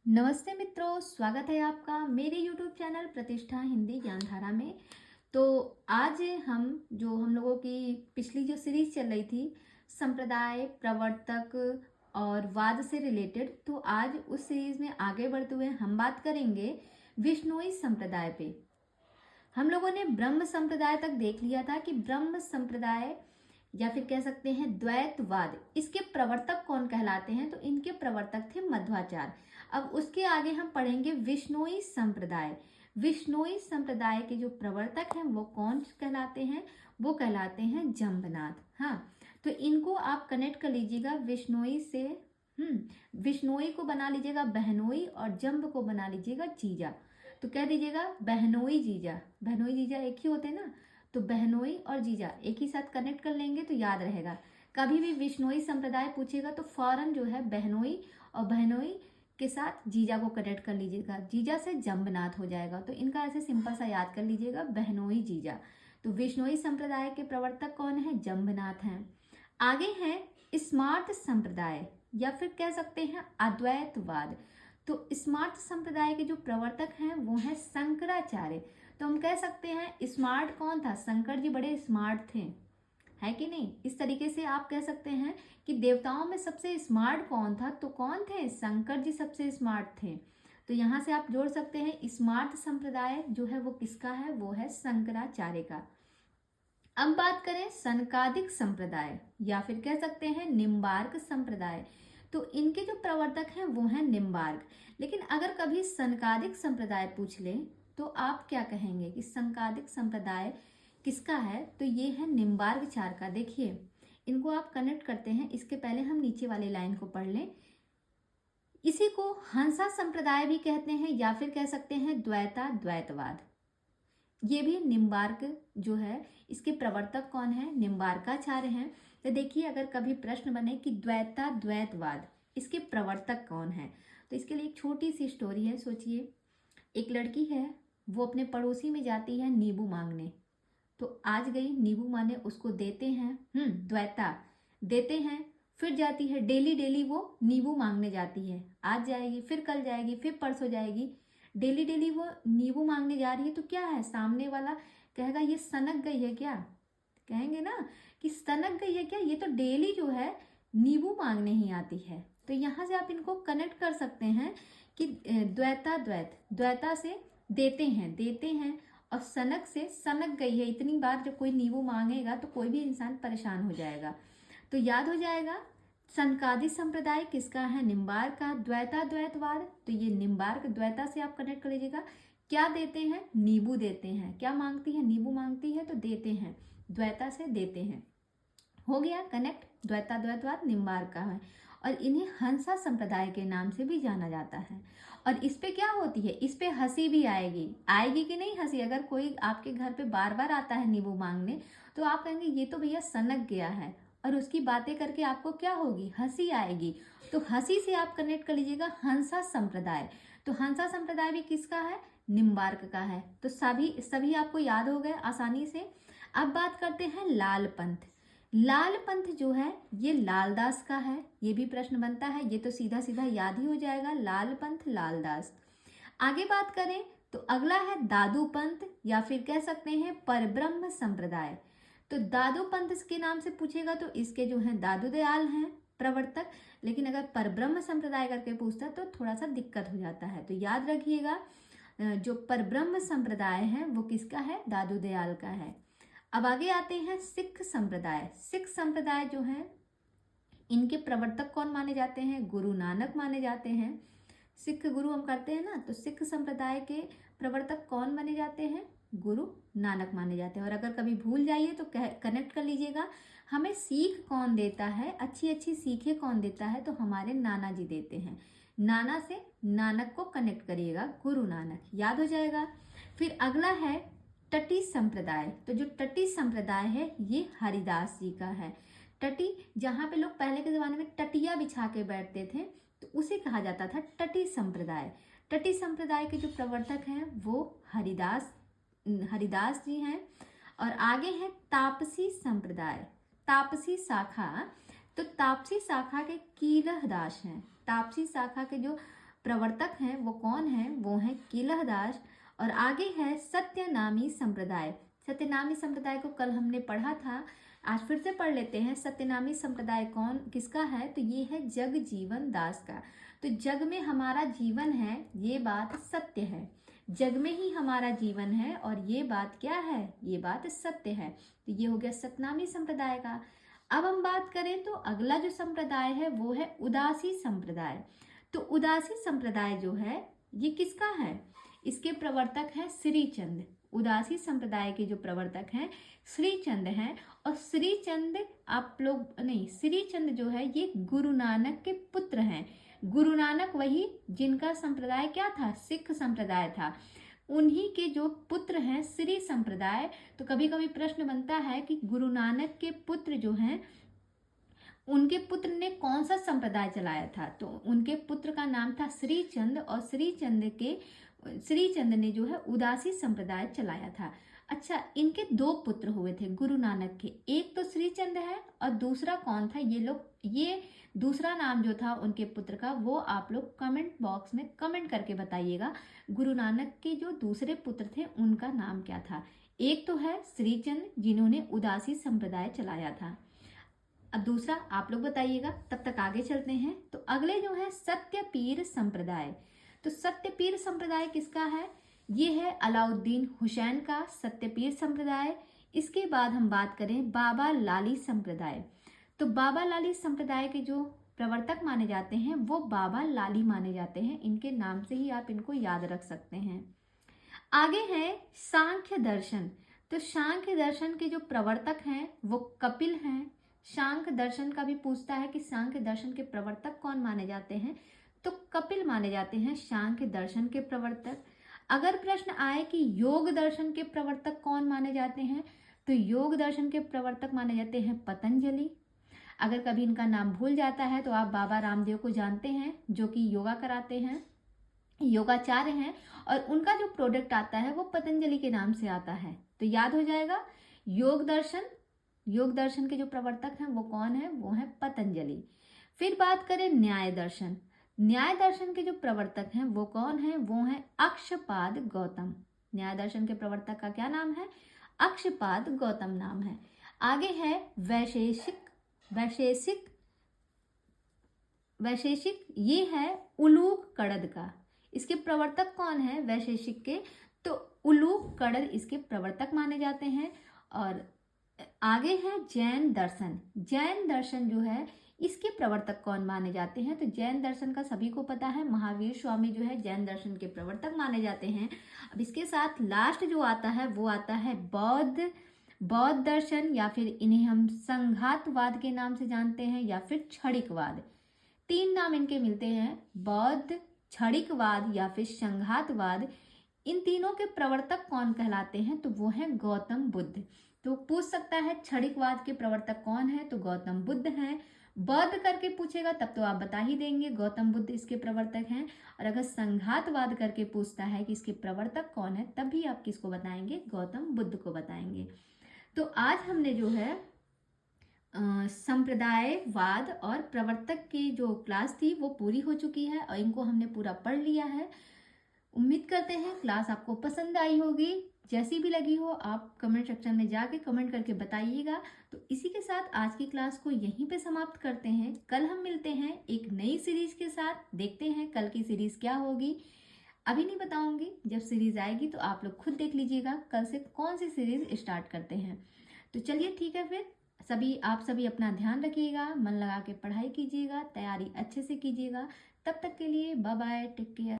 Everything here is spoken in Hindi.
नमस्ते मित्रों, स्वागत है आपका मेरे YouTube चैनल प्रतिष्ठा हिंदी ज्ञानधारा में। तो आज हम लोगों की पिछली जो सीरीज चल रही थी संप्रदाय, प्रवर्तक और वाद से रिलेटेड, तो आज उस सीरीज में आगे बढ़ते हुए हम बात करेंगे विश्नोई संप्रदाय पे। हम लोगों ने ब्रह्म संप्रदाय तक देख लिया था कि ब्रह्म संप्रदाय या फिर कह सकते हैं द्वैतवाद, इसके प्रवर्तक कौन कहलाते हैं। तो इनके प्रवर्तक थे मध्वाचार्य। अब उसके आगे हम पढ़ेंगे विश्नोई संप्रदाय। विश्नोई संप्रदाय के जो प्रवर्तक हैं वो कौन कहलाते हैं, वो कहलाते हैं जम्बनाथ। हाँ, तो इनको आप कनेक्ट कर लीजिएगा विश्नोई से। विश्नोई को बना लीजिएगा बहनोई और जम्ब को बना लीजिएगा जीजा। तो कह दीजिएगा बहनोई जीजा। बहनोई जीजा एक ही होते हैं ना, तो बहनोई और जीजा एक ही साथ कनेक्ट कर लेंगे तो याद रहेगा। कभी भी विश्नोई संप्रदाय पूछेगा तो फौरन जो है बहनोई और बहनोई के साथ जीजा को कनेक्ट कर लीजिएगा। जीजा से जम्बनाथ हो जाएगा। तो इनका ऐसे सिंपल सा याद कर लीजिएगा, बहनोई जीजा। तो विश्नोई संप्रदाय के प्रवर्तक कौन है? जम्बनाथ हैं। आगे है स्मार्त संप्रदाय या फिर कह सकते हैं अद्वैतवाद। तो स्मार्त संप्रदाय के जो प्रवर्तक हैं वो हैं शंकराचार्य। तो हम कह सकते हैं स्मार्ट कौन था? शंकर जी बड़े स्मार्ट थे, है कि नहीं। इस तरीके से आप कह सकते हैं कि देवताओं में सबसे स्मार्ट कौन था, तो कौन थे? शंकर जी सबसे स्मार्ट थे। तो यहाँ से आप जोड़ सकते हैं स्मार्ट संप्रदाय जो है वो किसका है? वो है शंकराचार्य का। अब बात करें सनकादिक संप्रदाय या फिर कह सकते हैं निम्बार्क संप्रदाय। तो इनके जो प्रवर्तक हैं वो हैं निम्बार्क। लेकिन अगर कभी सनकादिक संप्रदाय पूछ ले तो आप क्या कहेंगे कि संकादिक संप्रदाय किसका है? तो ये है निम्बार्क का। देखिए, इनको आप कनेक्ट करते हैं। इसके पहले हम नीचे वाली लाइन को पढ़ लें। इसी को हंसा संप्रदाय भी कहते हैं या फिर कह सकते हैं द्वैतवाद। ये भी निम्बार्क जो है इसके प्रवर्तक कौन है? निम्बार्काचार्य हैं। तो देखिए, अगर कभी प्रश्न बने कि द्वैतवाद इसके प्रवर्तक कौन है, तो इसके लिए एक छोटी सी स्टोरी है। सोचिए, एक लड़की है, वो अपने पड़ोसी में जाती है नींबू मांगने। तो आज गई नींबू मांगने, उसको देते हैं, द्वैता देते हैं। फिर जाती है, डेली डेली वो नींबू मांगने जाती है। आज जाएगी, फिर कल जाएगी, फिर परसों जाएगी। डेली डेली वो नींबू मांगने जा रही है। तो क्या है, सामने वाला कहेगा ये सनक गई है क्या? कहेंगे ना कि सनक गई है क्या, ये तो डेली जो है नींबू मांगने ही आती है। तो यहाँ से आप इनको कनेक्ट कर सकते हैं कि द्वैता से देते हैं और सनक से सनक गई है। इतनी बार जब कोई नींबू मांगेगा तो कोई भी इंसान परेशान हो जाएगा। तो याद हो जाएगा, सनकादिक संप्रदाय किसका है? निम्बार्क का। द्वैतवाद, तो ये निम्बार्क द्वैता से आप कनेक्ट कर लीजिएगा। क्या देते हैं? नींबू देते हैं। क्या मांगती है? नींबू मांगती है तो देते हैं, द्वैता से देते हैं। हो गया कनेक्ट। द्वैतवाद निम्बार्क का है और इन्हें हंसा संप्रदाय के नाम से भी जाना जाता है। और इस पे क्या होती है? इस पे हंसी भी आएगी कि नहीं हंसी? अगर कोई आपके घर पे बार बार आता है नींबू मांगने तो आप कहेंगे ये तो भैया सनक गया है, और उसकी बातें करके आपको क्या होगी? हंसी आएगी। तो हंसी से आप कनेक्ट कर लीजिएगा हंसा संप्रदाय। तो हंसा संप्रदाय भी किसका है? निम्बार्क का है। तो सभी आपको याद हो गए आसानी से। अब बात करते हैं लाल पंथ। लाल पंथ जो है ये लालदास का है। ये भी प्रश्न बनता है, ये तो सीधा सीधा याद ही हो जाएगा, लाल पंथ लालदास। आगे बात करें तो अगला है दादू पंथ या फिर कह सकते हैं परब्रह्म संप्रदाय। तो दादू पंथ के नाम से पूछेगा तो इसके जो हैं दादू दयाल हैं प्रवर्तक। लेकिन अगर परब्रह्म संप्रदाय करके पूछता तो थोड़ा सा दिक्कत हो जाता है। तो याद रखिएगा, जो परब्रह्म संप्रदाय है वो किसका है? दादू दयाल का है। अब आगे आते हैं सिख संप्रदाय। सिख संप्रदाय जो है इनके प्रवर्तक कौन माने जाते हैं? गुरु नानक माने जाते हैं। सिख गुरु हम करते हैं ना, तो सिख संप्रदाय के प्रवर्तक कौन माने जाते हैं? गुरु नानक माने जाते हैं। और अगर कभी भूल जाइए तो कनेक्ट कर लीजिएगा, हमें सीख कौन देता है, अच्छी अच्छी सीखें कौन देता है? तो हमारे नाना जी देते हैं। नाना से नानक को कनेक्ट करिएगा, गुरु नानक, याद हो जाएगा। फिर अगला है टटी संप्रदाय। तो जो टटी संप्रदाय है ये हरिदास जी का है। टटी, जहाँ पे लोग पहले के जमाने में टटिया बिछा के बैठते थे तो उसे कहा जाता था टटी संप्रदाय। टटी संप्रदाय के जो प्रवर्तक हैं वो हरिदास जी हैं। और आगे है तापसी संप्रदाय, तापसी शाखा। तो तापसी शाखा के कीलह दास हैं। तापसी शाखा के जो प्रवर्तक हैं वो कौन है, वो है कीलहदास। और आगे है सत्यनामी संप्रदाय। सत्यनामी संप्रदाय को कल हमने पढ़ा था, आज फिर से पढ़ लेते हैं। सत्यनामी संप्रदाय कौन किसका है, तो ये है जगजीवन दास का। तो जग में हमारा जीवन है, ये बात सत्य है। जग में ही हमारा जीवन है और ये बात क्या है, ये बात सत्य है। तो ये हो गया सतनामी संप्रदाय का। अब हम बात करें तो अगला जो संप्रदाय है वो है उदासी संप्रदाय। तो उदासी संप्रदाय जो है ये किसका है, इसके प्रवर्तक है श्रीचंद। उदासी संप्रदाय के जो प्रवर्तक हैं श्रीचंद हैं। और श्रीचंद आप लोग नहीं, श्रीचंद जो है ये गुरु नानक के पुत्र हैं। गुरु नानक वही जिनका संप्रदाय क्या था, सिख संप्रदाय था, उन्हीं के जो पुत्र हैं श्री संप्रदाय। तो कभी कभी प्रश्न बनता है कि गुरु नानक के पुत्र जो हैं उनके पुत्र ने कौन सा संप्रदाय चलाया था, तो उनके पुत्र का नाम था श्रीचंद। और श्रीचंद ने जो है उदासी संप्रदाय चलाया था। अच्छा, इनके दो पुत्र हुए थे गुरु नानक के, एक तो श्रीचंद है और दूसरा कौन था, ये दूसरा नाम जो था उनके पुत्र का वो आप लोग कमेंट बॉक्स में कमेंट करके बताइएगा। गुरु नानक के जो दूसरे पुत्र थे उनका नाम क्या था। एक तो है श्रीचंद जिन्होंने उदासी संप्रदाय चलाया था, अब दूसरा आप लोग बताइएगा। तब तक आगे चलते हैं। तो अगले जो है सत्यपीर संप्रदाय। तो सत्यपीर संप्रदाय किसका है, ये है अलाउद्दीन हुसैन का सत्यपीर संप्रदाय। इसके बाद हम बात करें बाबा लाली संप्रदाय। तो बाबा लाली संप्रदाय के जो प्रवर्तक माने जाते हैं वो बाबा लाली माने जाते हैं। इनके नाम से ही आप इनको याद रख सकते हैं। आगे है सांख्य दर्शन। तो सांख्य दर्शन के जो प्रवर्तक हैं वो कपिल हैं। सांख्य दर्शन का भी पूछता है कि सांख्य दर्शन के प्रवर्तक कौन माने जाते हैं, तो कपिल माने जाते हैं सांख्य दर्शन के प्रवर्तक। अगर प्रश्न आए कि योग दर्शन के प्रवर्तक कौन माने जाते हैं, तो योग दर्शन के प्रवर्तक माने जाते हैं पतंजलि। अगर कभी इनका नाम भूल जाता है तो आप बाबा रामदेव को जानते हैं जो कि योगा कराते हैं, योगाचार्य हैं, और उनका जो प्रोडक्ट आता है वो पतंजलि के नाम से आता है। तो याद हो जाएगा, योग दर्शन के जो प्रवर्तक हैं वो कौन है, वो है पतंजलि। फिर बात करें न्याय दर्शन। न्याय दर्शन के जो प्रवर्तक हैं वो कौन है, वो है अक्षपाद गौतम। न्याय दर्शन के प्रवर्तक का क्या नाम है, अक्षपाद गौतम नाम है। आगे है वैशेषिक, ये है उलूक कड़द का। इसके प्रवर्तक कौन है वैशेषिक के, तो उलूक कड़द इसके प्रवर्तक माने जाते हैं। और आगे है जैन दर्शन। जैन दर्शन जो है इसके प्रवर्तक कौन माने जाते हैं, तो जैन दर्शन का सभी को पता है, महावीर स्वामी जो है जैन दर्शन के प्रवर्तक माने जाते हैं। अब इसके साथ लास्ट जो आता है वो आता है बौद्ध दर्शन, या फिर इन्हें हम संघातवाद के नाम से जानते हैं, या फिर क्षणिकवाद। तीन नाम इनके मिलते हैं, बौद्ध, क्षणिकवाद या फिर संघातवाद। इन तीनों के प्रवर्तक कौन कहलाते हैं, तो वो है गौतम बुद्ध। तो पूछ सकता है क्षणिकवाद के प्रवर्तक कौन है, तो गौतम बुद्ध हैं। बौद्ध करके पूछेगा तब तो आप बता ही देंगे गौतम बुद्ध इसके प्रवर्तक हैं। और अगर संघातवाद करके पूछता है कि इसके प्रवर्तक कौन है, तब भी आप किसको बताएंगे, गौतम बुद्ध को बताएंगे। तो आज हमने जो है संप्रदायवाद और प्रवर्तक की जो क्लास थी वो पूरी हो चुकी है और इनको हमने पूरा पढ़ लिया है। उम्मीद करते हैं क्लास आपको पसंद आई होगी। जैसी भी लगी हो आप कमेंट सेक्शन में जाके कमेंट करके बताइएगा। तो इसी के साथ आज की क्लास को यहीं पे समाप्त करते हैं। कल हम मिलते हैं एक नई सीरीज के साथ, देखते हैं कल की सीरीज क्या होगी। अभी नहीं बताऊंगी, जब सीरीज आएगी तो आप लोग खुद देख लीजिएगा कल से कौन सी सीरीज स्टार्ट करते हैं। तो चलिए ठीक है, फिर आप सभी अपना ध्यान रखिएगा, मन लगा के पढ़ाई कीजिएगा, तैयारी अच्छे से कीजिएगा। तब तक के लिए बाय बाय, टेक केयर।